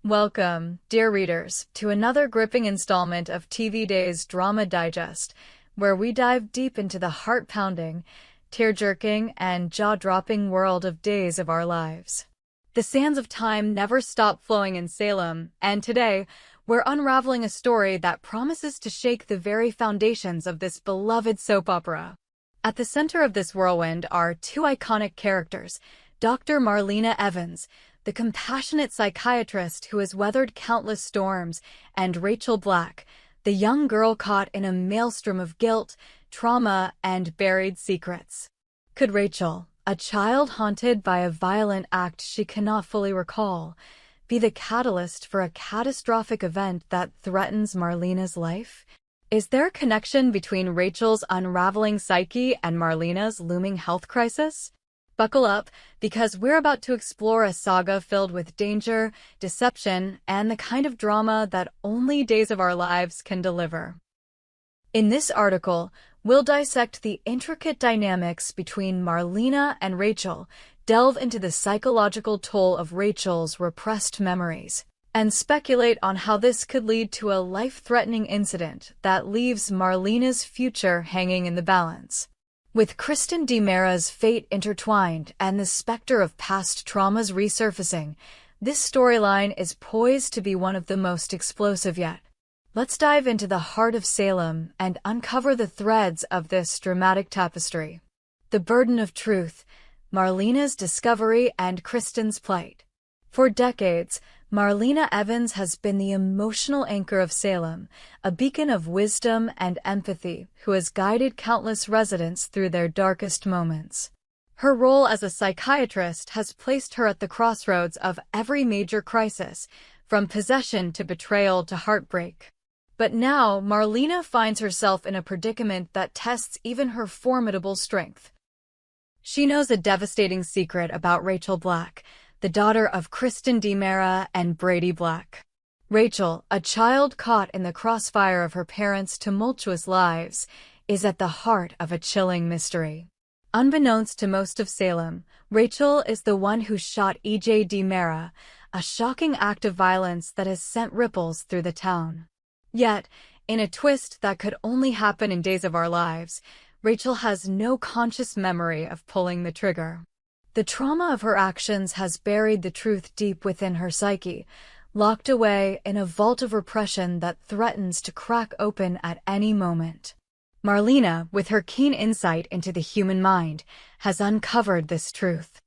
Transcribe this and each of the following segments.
Welcome, dear readers, to another gripping installment of TV Day's Drama Digest, where we dive deep into the heart-pounding, tear-jerking, and jaw-dropping world of Days of Our Lives. The sands of time never stop flowing in Salem, and today, we're unraveling a story that promises to shake the very foundations of this beloved soap opera. At the center of this whirlwind are two iconic characters, Dr. Marlena Evans, the compassionate psychiatrist who has weathered countless storms, and Rachel Black, the young girl caught in a maelstrom of guilt, trauma, and buried secrets. Could Rachel, a child haunted by a violent act she cannot fully recall, be the catalyst for a catastrophic event that threatens Marlena's life? Is there a connection between Rachel's unraveling psyche and Marlena's looming health crisis? Buckle up, because we're about to explore a saga filled with danger, deception, and the kind of drama that only Days of Our Lives can deliver. In this article, we'll dissect the intricate dynamics between Marlena and Rachel, delve into the psychological toll of Rachel's repressed memories, and speculate on how this could lead to a life-threatening incident that leaves Marlena's future hanging in the balance. With Kristen DiMera's fate intertwined and the specter of past traumas resurfacing, this storyline is poised to be one of the most explosive yet. Let's dive into the heart of Salem and uncover the threads of this dramatic tapestry. The burden of truth, Marlena's discovery, and Kristen's plight. For decades, Marlena Evans has been the emotional anchor of Salem, a beacon of wisdom and empathy who has guided countless residents through their darkest moments. Her role as a psychiatrist has placed her at the crossroads of every major crisis, from possession to betrayal to heartbreak. But now, Marlena finds herself in a predicament that tests even her formidable strength. She knows a devastating secret about Rachel Black, the daughter of Kristen DiMera and Brady Black. Rachel, a child caught in the crossfire of her parents' tumultuous lives, is at the heart of a chilling mystery. Unbeknownst to most of Salem, Rachel is the one who shot OMG DiMera, a shocking act of violence that has sent ripples through the town. Yet, in a twist that could only happen in Days of Our Lives, Rachel has no conscious memory of pulling the trigger. The trauma of her actions has buried the truth deep within her psyche, locked away in a vault of repression that threatens to crack open at any moment. Marlena, with her keen insight into the human mind, has uncovered this truth.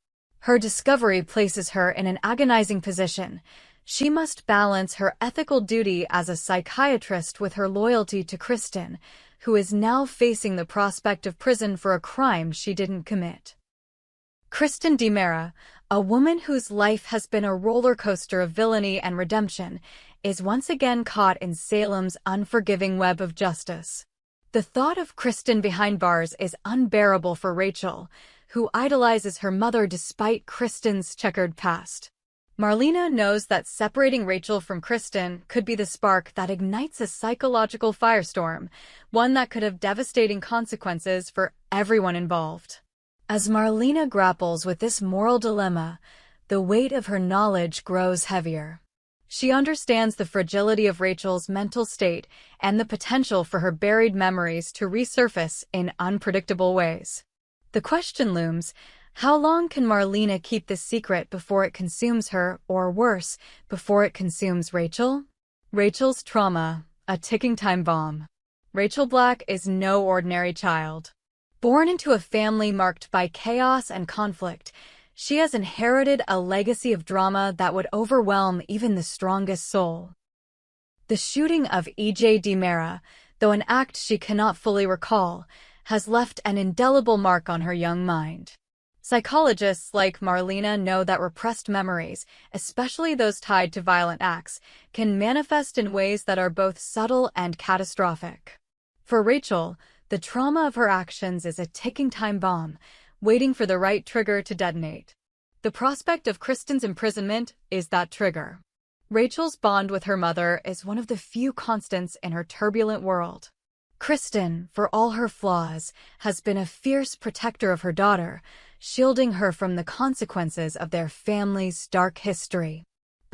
Her discovery places her in an agonizing position. She must balance her ethical duty as a psychiatrist with her loyalty to Kristen, who is now facing the prospect of prison for a crime she didn't commit. Kristen DiMera, a woman whose life has been a roller coaster of villainy and redemption, is once again caught in Salem's unforgiving web of justice. The thought of Kristen behind bars is unbearable for Rachel, who idolizes her mother despite Kristen's checkered past. Marlena knows that separating Rachel from Kristen could be the spark that ignites a psychological firestorm, one that could have devastating consequences for everyone involved. As Marlena grapples with this moral dilemma, the weight of her knowledge grows heavier. She understands the fragility of Rachel's mental state and the potential for her buried memories to resurface in unpredictable ways. The question looms, how long can Marlena keep this secret before it consumes her, or worse, before it consumes Rachel? Rachel's trauma, a ticking time bomb. Rachel Black is no ordinary child. Born into a family marked by chaos and conflict, she has inherited a legacy of drama that would overwhelm even the strongest soul. The shooting of OMG DiMera, though an act she cannot fully recall, has left an indelible mark on her young mind. Psychologists like Marlena know that repressed memories, especially those tied to violent acts, can manifest in ways that are both subtle and catastrophic. For Rachel, the trauma of her actions is a ticking time bomb, waiting for the right trigger to detonate. The prospect of Kristen's imprisonment is that trigger. Rachel's bond with her mother is one of the few constants in her turbulent world. Kristen, for all her flaws, has been a fierce protector of her daughter, shielding her from the consequences of their family's dark history.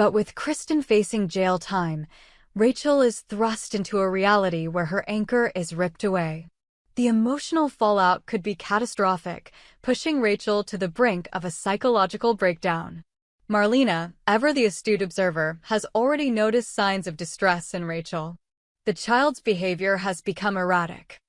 But with Kristen facing jail time, Rachel is thrust into a reality where her anchor is ripped away. The emotional fallout could be catastrophic, pushing Rachel to the brink of a psychological breakdown. Marlena, ever the astute observer, has already noticed signs of distress in Rachel. The child's behavior has become erratic.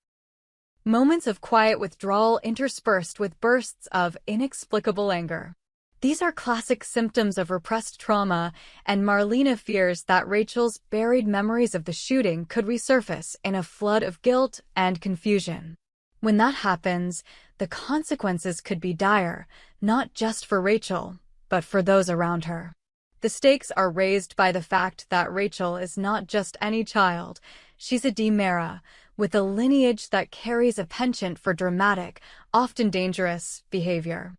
Moments of quiet withdrawal interspersed with bursts of inexplicable anger. These are classic symptoms of repressed trauma, and Marlena fears that Rachel's buried memories of the shooting could resurface in a flood of guilt and confusion. When that happens, the consequences could be dire, not just for Rachel, but for those around her. The stakes are raised by the fact that Rachel is not just any child. She's a DiMera, with a lineage that carries a penchant for dramatic, often dangerous, behavior.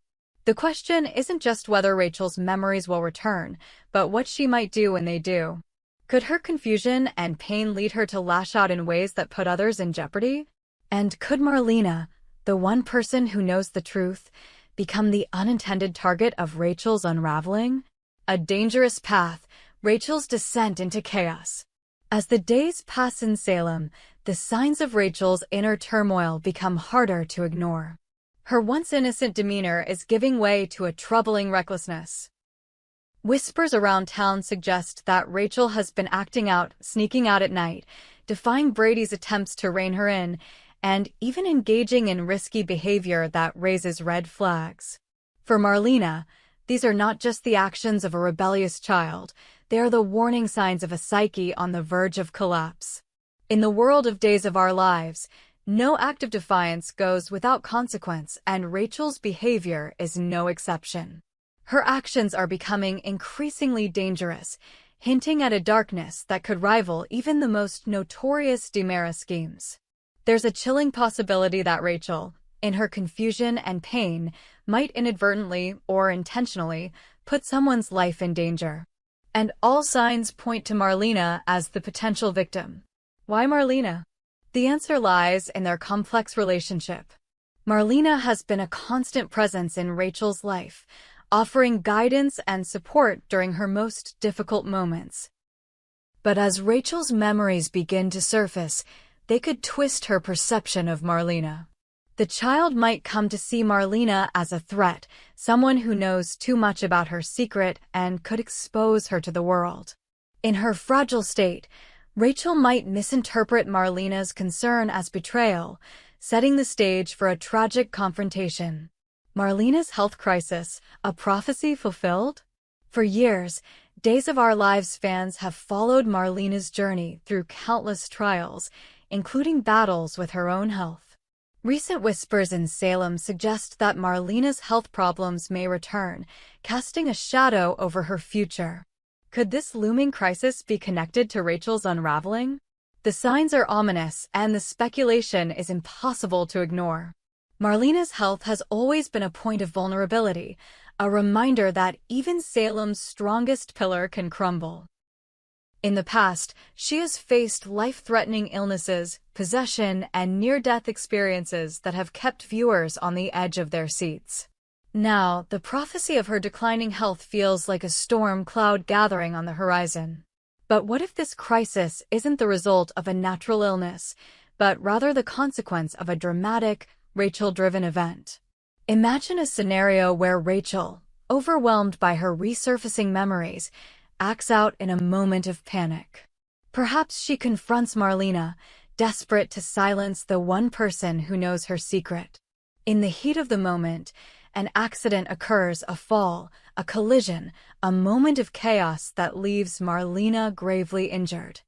The question isn't just whether Rachel's memories will return, but what she might do when they do. Could her confusion and pain lead her to lash out in ways that put others in jeopardy? And could Marlena, the one person who knows the truth, become the unintended target of Rachel's unraveling? A dangerous path, Rachel's descent into chaos. As the days pass in Salem, the signs of Rachel's inner turmoil become harder to ignore. Her once innocent demeanor is giving way to a troubling recklessness. Whispers around town suggest that Rachel has been acting out, sneaking out at night, defying Brady's attempts to rein her in, and even engaging in risky behavior that raises red flags. For Marlena, these are not just the actions of a rebellious child, they are the warning signs of a psyche on the verge of collapse. In the world of Days of Our Lives, no act of defiance goes without consequence, and Rachel's behavior is no exception. Her actions are becoming increasingly dangerous, hinting at a darkness that could rival even the most notorious DiMera schemes. There's a chilling possibility that Rachel, in her confusion and pain, might inadvertently or intentionally put someone's life in danger. And all signs point to Marlena as the potential victim. Why Marlena? The answer lies in their complex relationship. Marlena has been a constant presence in Rachel's life, offering guidance and support during her most difficult moments. But as Rachel's memories begin to surface, they could twist her perception of Marlena. The child might come to see Marlena as a threat, someone who knows too much about her secret and could expose her to the world. In her fragile state, Rachel might misinterpret Marlena's concern as betrayal, setting the stage for a tragic confrontation. Marlena's health crisis, a prophecy fulfilled? For years, Days of Our Lives fans have followed Marlena's journey through countless trials, including battles with her own health. Recent whispers in Salem suggest that Marlena's health problems may return, casting a shadow over her future. Could this looming crisis be connected to Rachel's unraveling? The signs are ominous, and the speculation is impossible to ignore. Marlena's health has always been a point of vulnerability, a reminder that even Salem's strongest pillar can crumble. In the past, she has faced life-threatening illnesses, possession, and near-death experiences that have kept viewers on the edge of their seats. Now, the prophecy of her declining health feels like a storm cloud gathering on the horizon. But what if this crisis isn't the result of a natural illness, but rather the consequence of a dramatic, Rachel-driven event? Imagine a scenario where Rachel, overwhelmed by her resurfacing memories, acts out in a moment of panic. Perhaps she confronts Marlena, desperate to silence the one person who knows her secret. In the heat of the moment, an accident occurs, a fall, a collision, a moment of chaos that leaves Marlena gravely injured.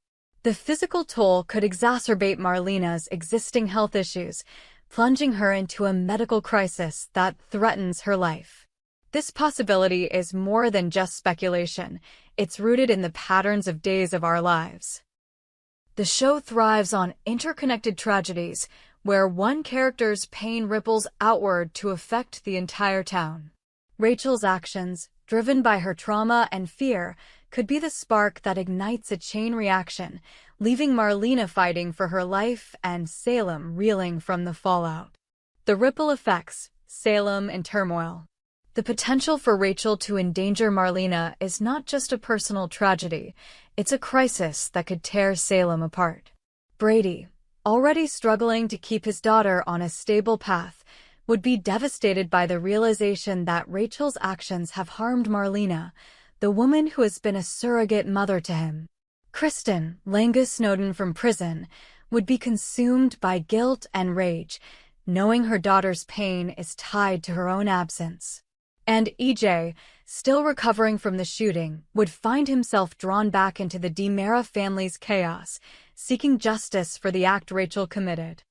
The physical toll could exacerbate Marlena's existing health issues, plunging her into a medical crisis that threatens her life. This possibility is more than just speculation. It's rooted in the patterns of Days of Our Lives. The show thrives on interconnected tragedies, where one character's pain ripples outward to affect the entire town. Rachel's actions, driven by her trauma and fear, could be the spark that ignites a chain reaction, leaving Marlena fighting for her life and Salem reeling from the fallout. The ripple effects, Salem in turmoil. The potential for Rachel to endanger Marlena is not just a personal tragedy, it's a crisis that could tear Salem apart. Brady, already struggling to keep his daughter on a stable path, would be devastated by the realization that Rachel's actions have harmed Marlena, the woman who has been a surrogate mother to him. Kristen, Langus Snowden from prison, would be consumed by guilt and rage, knowing her daughter's pain is tied to her own absence. And EJ, still recovering from the shooting, would find himself drawn back into the DiMera family's chaos, seeking justice for the act Rachel committed.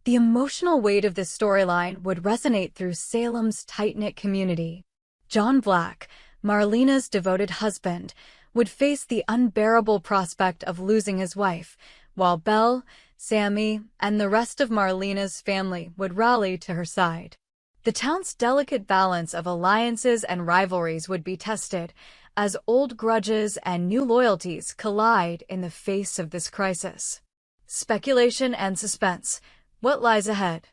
The emotional weight of this storyline would resonate through Salem's tight-knit community. John Black, Marlena's devoted husband, would face the unbearable prospect of losing his wife, while Belle, Sammy, and the rest of Marlena's family would rally to her side. The town's delicate balance of alliances and rivalries would be tested, as old grudges and new loyalties collide in the face of this crisis. Speculation and suspense. What lies ahead?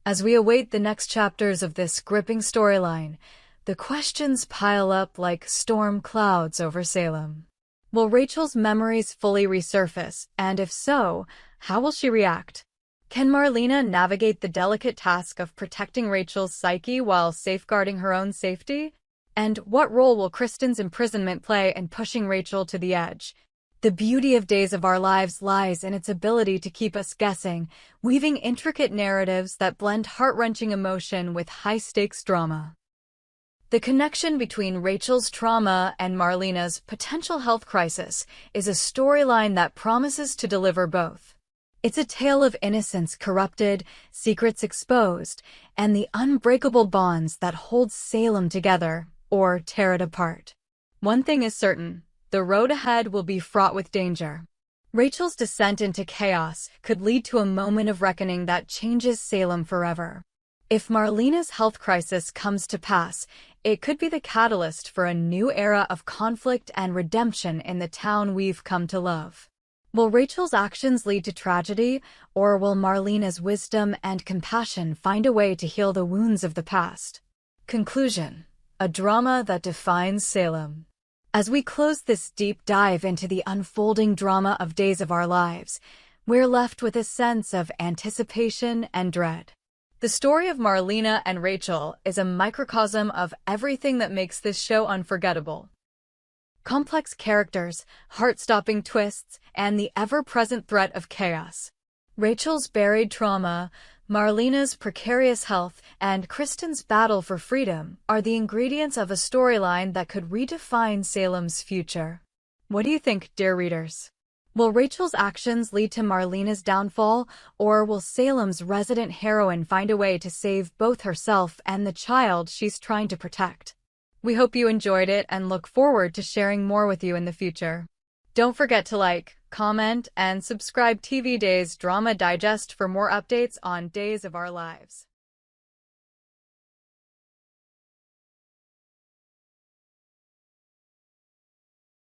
As we await the next chapters of this gripping storyline, the questions pile up like storm clouds over Salem. Will Rachel's memories fully resurface, and if so, how will she react? Can Marlena navigate the delicate task of protecting Rachel's psyche while safeguarding her own safety? And what role will Kristen's imprisonment play in pushing Rachel to the edge? The beauty of Days of Our Lives lies in its ability to keep us guessing, weaving intricate narratives that blend heart-wrenching emotion with high-stakes drama. The connection between Rachel's trauma and Marlena's potential health crisis is a storyline that promises to deliver both. It's a tale of innocence corrupted, secrets exposed, and the unbreakable bonds that hold Salem together or tear it apart. One thing is certain, the road ahead will be fraught with danger. Rachel's descent into chaos could lead to a moment of reckoning that changes Salem forever. If Marlena's health crisis comes to pass, it could be the catalyst for a new era of conflict and redemption in the town we've come to love. Will Rachel's actions lead to tragedy, or will Marlena's wisdom and compassion find a way to heal the wounds of the past? Conclusion: a drama that defines Salem. As we close this deep dive into the unfolding drama of Days of Our Lives, we're left with a sense of anticipation and dread. The story of Marlena and Rachel is a microcosm of everything that makes this show unforgettable. Complex characters, heart-stopping twists, and the ever-present threat of chaos. Rachel's buried trauma, Marlena's precarious health, and Kristen's battle for freedom are the ingredients of a storyline that could redefine Salem's future. What do you think, dear readers? Will Rachel's actions lead to Marlena's downfall, or will Salem's resident heroine find a way to save both herself and the child she's trying to protect? We hope you enjoyed it and look forward to sharing more with you in the future. Don't forget to like, comment, and subscribe TV Days Drama Digest for more updates on Days of Our Lives.